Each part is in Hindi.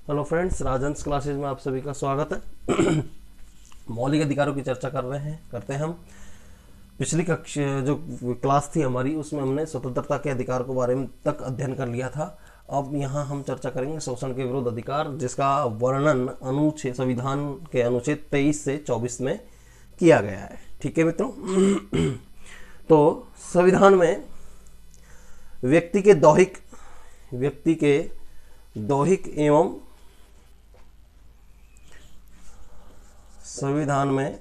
हेलो फ्रेंड्स, राजंस क्लासेज में आप सभी का स्वागत है। मौलिक अधिकारों की चर्चा करते हैं हम। पिछली कक्षा जो क्लास थी हमारी, उसमें हमने स्वतंत्रता के अधिकार के बारे में तक अध्ययन कर लिया था। अब यहाँ हम चर्चा करेंगे शोषण के विरुद्ध अधिकार, जिसका वर्णन अनुच्छेद संविधान के अनुच्छेद 23 से 24 में किया गया है। ठीक है मित्रों। तो संविधान में व्यक्ति के दैहिक एवं संविधान में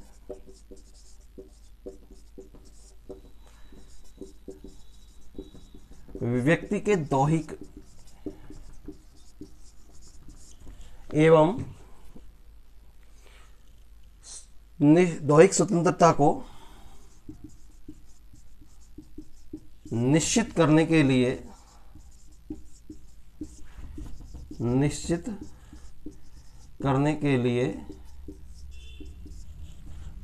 व्यक्ति के दैहिक एवं दैहिक स्वतंत्रता को निश्चित करने के लिए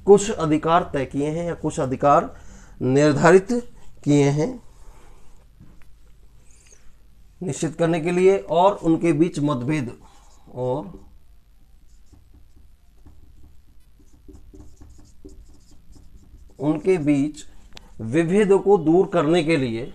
कुछ अधिकार तय किए हैं या कुछ अधिकार निर्धारित किए हैं निश्चित करने के लिए, और उनके बीच मतभेद और उनके बीच विभेदों को दूर करने के लिए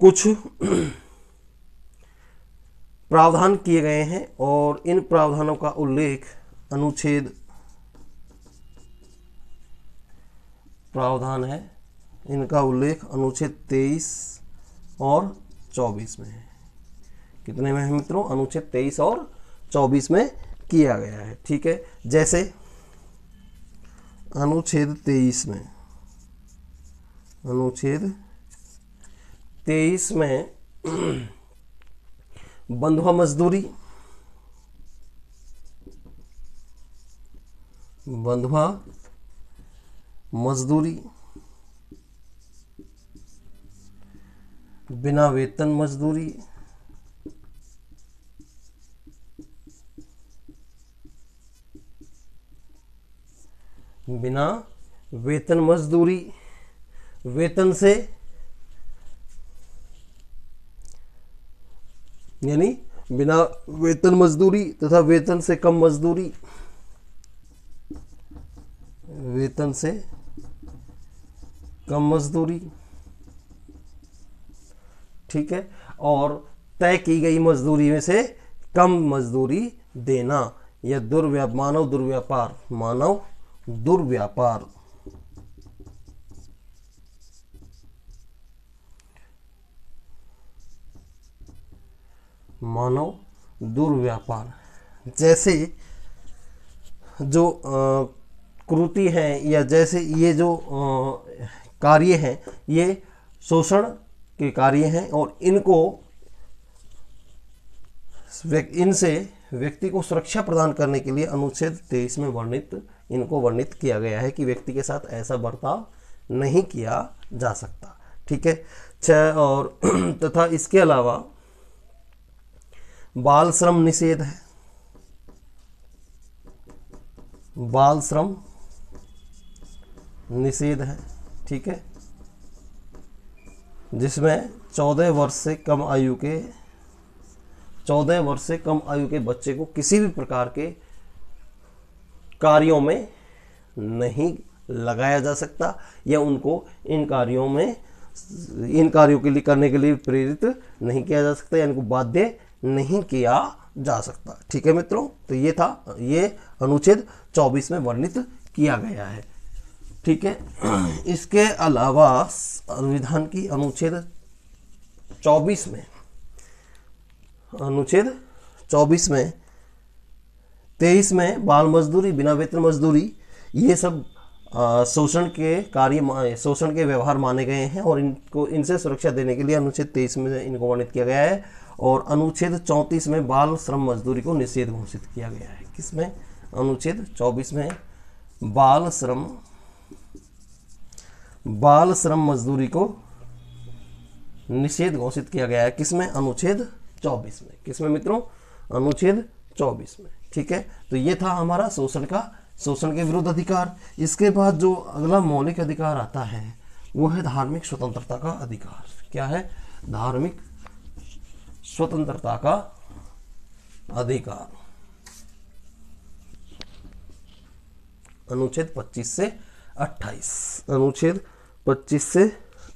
कुछ प्रावधान किए गए हैं, और इन प्रावधानों का उल्लेख अनुच्छेद 23 और 24 में है। कितने में है मित्रों? अनुच्छेद 23 और 24 में किया गया है। ठीक है, जैसे अनुच्छेद 23 में बंधुआ मजदूरी, बिना वेतन मजदूरी, वेतन से यानी बिना वेतन मजदूरी तथा वेतन से कम मजदूरी, ठीक है, और तय की गई मजदूरी में से कम मजदूरी देना, या मानव दुर्व्यापार। जैसे जो कृति हैं या जैसे ये जो कार्य हैं, ये शोषण के कार्य हैं, और इनसे व्यक्ति को सुरक्षा प्रदान करने के लिए अनुच्छेद 23 में वर्णित किया गया है कि व्यक्ति के साथ ऐसा बर्ताव नहीं किया जा सकता। ठीक है। और तथा इसके अलावा बाल श्रम निषेध है। ठीक है, जिसमें 14 वर्ष से कम आयु के बच्चे को किसी भी प्रकार के कार्यों में नहीं लगाया जा सकता, या उनको इन कार्यों के लिए करने के लिए प्रेरित नहीं किया जा सकता, या इनको बाध्य नहीं किया जा सकता। ठीक है मित्रों, तो ये अनुच्छेद 24 में वर्णित किया गया है। ठीक है, इसके अलावा संविधान की अनुच्छेद 24 में 23 में बाल मजदूरी, बिना वेतन मजदूरी, ये सब शोषण के व्यवहार माने गए हैं, और इनसे सुरक्षा देने के लिए अनुच्छेद 23 में इनको वर्णित किया गया है। और अनुच्छेद 34 में बाल श्रम मजदूरी को निषेध घोषित किया गया है। किसमें? अनुच्छेद 24 में बाल श्रम मजदूरी को निषेध घोषित किया गया है। किसमें? अनुच्छेद 24 में। किसमें मित्रों? अनुच्छेद 24 में। ठीक है, तो ये था हमारा शोषण के विरुद्ध अधिकार। इसके बाद जो अगला मौलिक अधिकार आता है वो है धार्मिक स्वतंत्रता का अधिकार। क्या है? धार्मिक स्वतंत्रता का अधिकार। अनुच्छेद 25 से 28। अनुच्छेद 25 से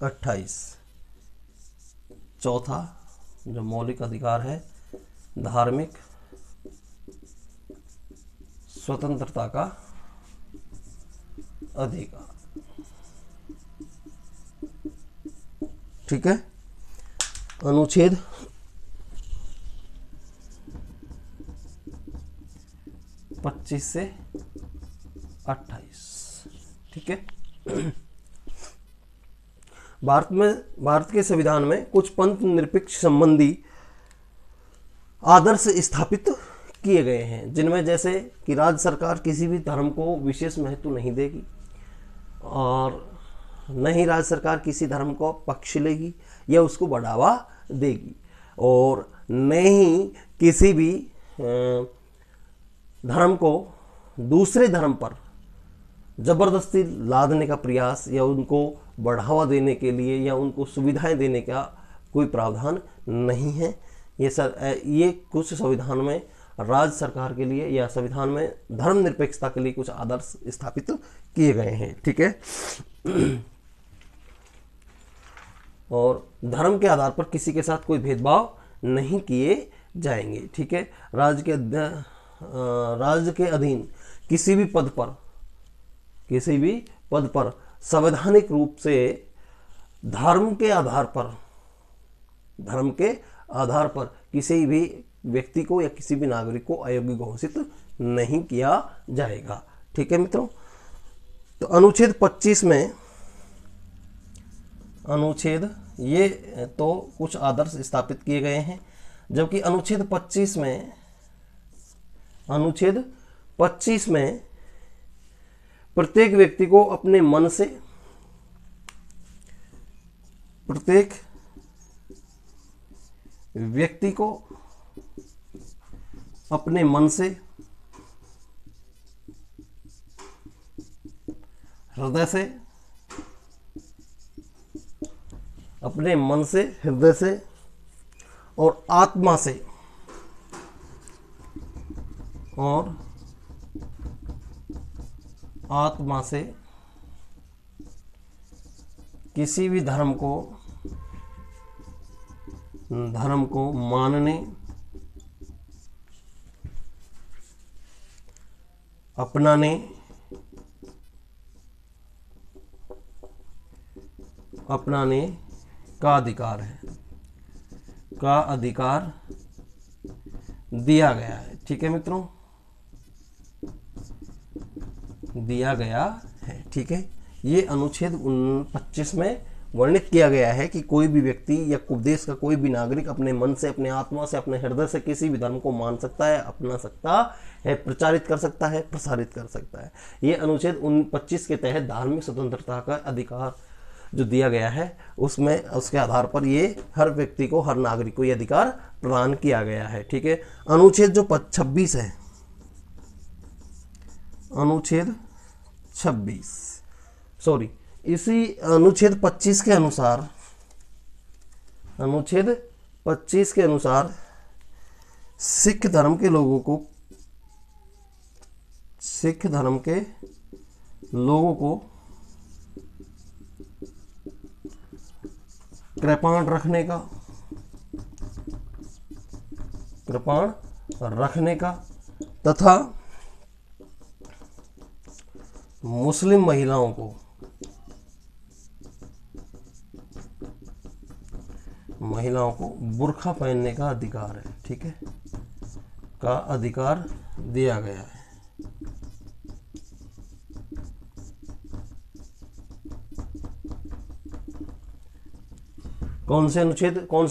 28 चौथा जो मौलिक अधिकार है धार्मिक स्वतंत्रता का अधिकार। ठीक है, अनुच्छेद 25 से 28। ठीक है, भारत के संविधान में कुछ पंथ निरपेक्ष संबंधी आदर्श स्थापित किए गए हैं, जिनमें जैसे कि राज्य सरकार किसी भी धर्म को विशेष महत्व नहीं देगी और न ही राज्य सरकार किसी धर्म को पक्ष लेगी या उसको बढ़ावा देगी, और न ही किसी भी धर्म को दूसरे धर्म पर जबरदस्ती लादने का प्रयास या उनको बढ़ावा देने के लिए या उनको सुविधाएं देने का कोई प्रावधान नहीं है। ये कुछ संविधान में राज्य सरकार के लिए या संविधान में धर्मनिरपेक्षता के लिए कुछ आदर्श स्थापित किए गए हैं। ठीक है, और धर्म के आधार पर किसी के साथ कोई भेदभाव नहीं किए जाएंगे। ठीक है, राज्य के अधीन किसी भी पद पर संवैधानिक रूप से धर्म के आधार पर किसी भी व्यक्ति को या किसी भी नागरिक को अयोग्य घोषित नहीं किया जाएगा। ठीक है मित्रों, तो अनुच्छेद 25 में ये तो कुछ आदर्श स्थापित किए गए हैं, जबकि अनुच्छेद 25 में प्रत्येक व्यक्ति को अपने मन से हृदय से और आत्मा से किसी भी धर्म को मानने, अपनाने का अधिकार दिया गया है। ठीक है मित्रों, दिया गया है। ठीक है, ये अनुच्छेद 25 में वर्णित किया गया है कि कोई भी व्यक्ति या देश का कोई भी नागरिक अपने मन से, अपने आत्मा से, अपने हृदय से किसी भी धर्म को मान सकता है, अपना सकता है, प्रचारित कर सकता है, प्रसारित कर सकता है। ये अनुच्छेद 25 के तहत धार्मिक स्वतंत्रता का अधिकार जो दिया गया है उसमें उसके आधार पर ये हर व्यक्ति को, हर नागरिक को ये अधिकार प्रदान किया गया है। ठीक है, अनुच्छेद जो 26 है, अनुच्छेद 26 सॉरी इसी अनुच्छेद 25 के अनुसार सिख धर्म के लोगों को कृपाण रखने का तथा मुस्लिम महिलाओं को बुर्का पहनने का अधिकार है। ठीक है, का अधिकार दिया गया है। कौन से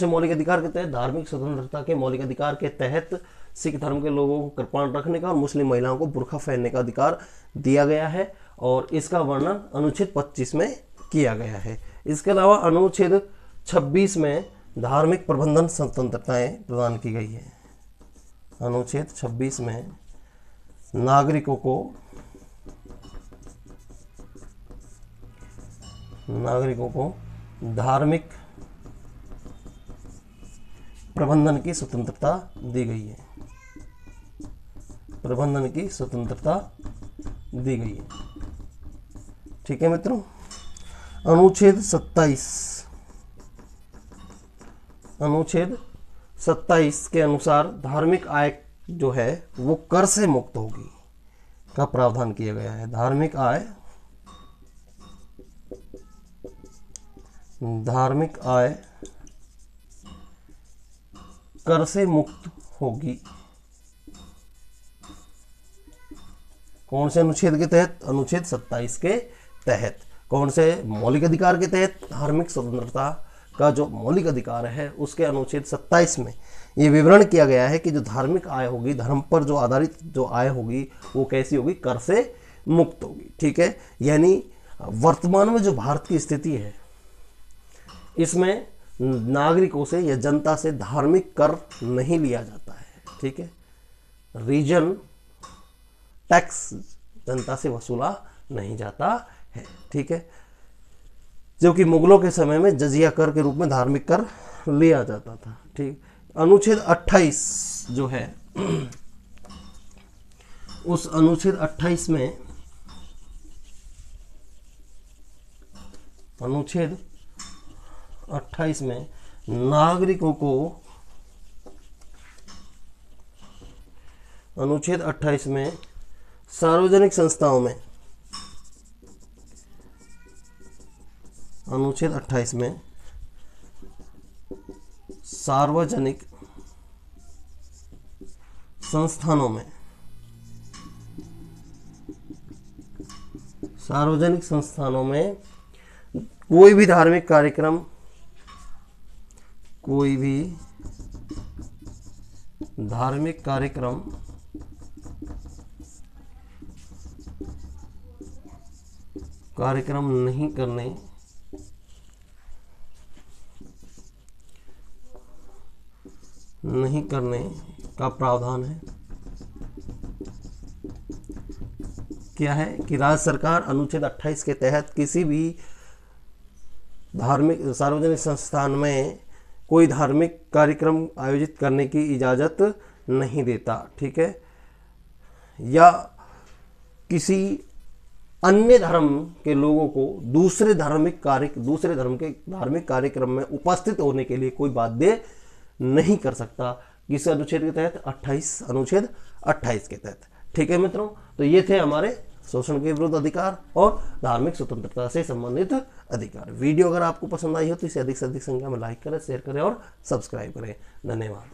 मौलिक अधिकार के तहत? धार्मिक स्वतंत्रता के मौलिक अधिकार के तहत सिख धर्म के लोगों को कृपाण रखने का और मुस्लिम महिलाओं को बुर्का पहनने का अधिकार दिया गया है, और इसका वर्णन अनुच्छेद 25 में किया गया है। इसके अलावा अनुच्छेद 26 में धार्मिक प्रबंधन स्वतंत्रताएं प्रदान की गई है। अनुच्छेद 26 में नागरिकों को धार्मिक प्रबंधन की स्वतंत्रता दी गई है। प्रबंधन की स्वतंत्रता दी गई है। ठीक है मित्रों। अनुच्छेद 27 के अनुसार धार्मिक आय जो है वो कर से मुक्त होगी का प्रावधान किया गया है। धार्मिक आय कर से मुक्त होगी। कौन से अनुच्छेद के तहत? अनुच्छेद 27 के तहत। कौन से मौलिक अधिकार के तहत? धार्मिक स्वतंत्रता का जो मौलिक अधिकार है उसके अनुच्छेद 27 में ये विवरण किया गया है कि जो धार्मिक आय होगी, धर्म पर जो आधारित जो आय होगी वो कैसी होगी? कर से मुक्त होगी। ठीक है। यानी वर्तमान में जो भारत की स्थिति है इसमें नागरिकों से या जनता से धार्मिक कर नहीं लिया जाता है। ठीक है। रीजन टैक्स जनता से वसूला नहीं जाता है। ठीक है। जो कि मुगलों के समय में जजिया कर के रूप में धार्मिक कर लिया जाता था। ठीक। अनुच्छेद 28 जो है उस अनुच्छेद 28 में नागरिकों को अनुच्छेद 28 में सार्वजनिक संस्थाओं में अनुच्छेद 28 में सार्वजनिक संस्थानों में कोई भी धार्मिक कार्यक्रम नहीं करने का प्रावधान है। क्या है कि राज्य सरकार अनुच्छेद 28 के तहत किसी भी धार्मिक सार्वजनिक संस्थान में कोई धार्मिक कार्यक्रम आयोजित करने की इजाज़त नहीं देता। ठीक है। या किसी अन्य धर्म के लोगों को दूसरे धर्म के धार्मिक कार्यक्रम में उपस्थित होने के लिए कोई बाध्य नहीं कर सकता। किस अनुच्छेद के तहत? अनुच्छेद 28 के तहत। ठीक है मित्रों। तो ये थे हमारे शोषण के विरुद्ध अधिकार और धार्मिक स्वतंत्रता से संबंधित अधिकार। वीडियो अगर आपको पसंद आई हो तो इसे अधिक से अधिक संख्या में लाइक करें, शेयर करें और सब्सक्राइब करें। धन्यवाद।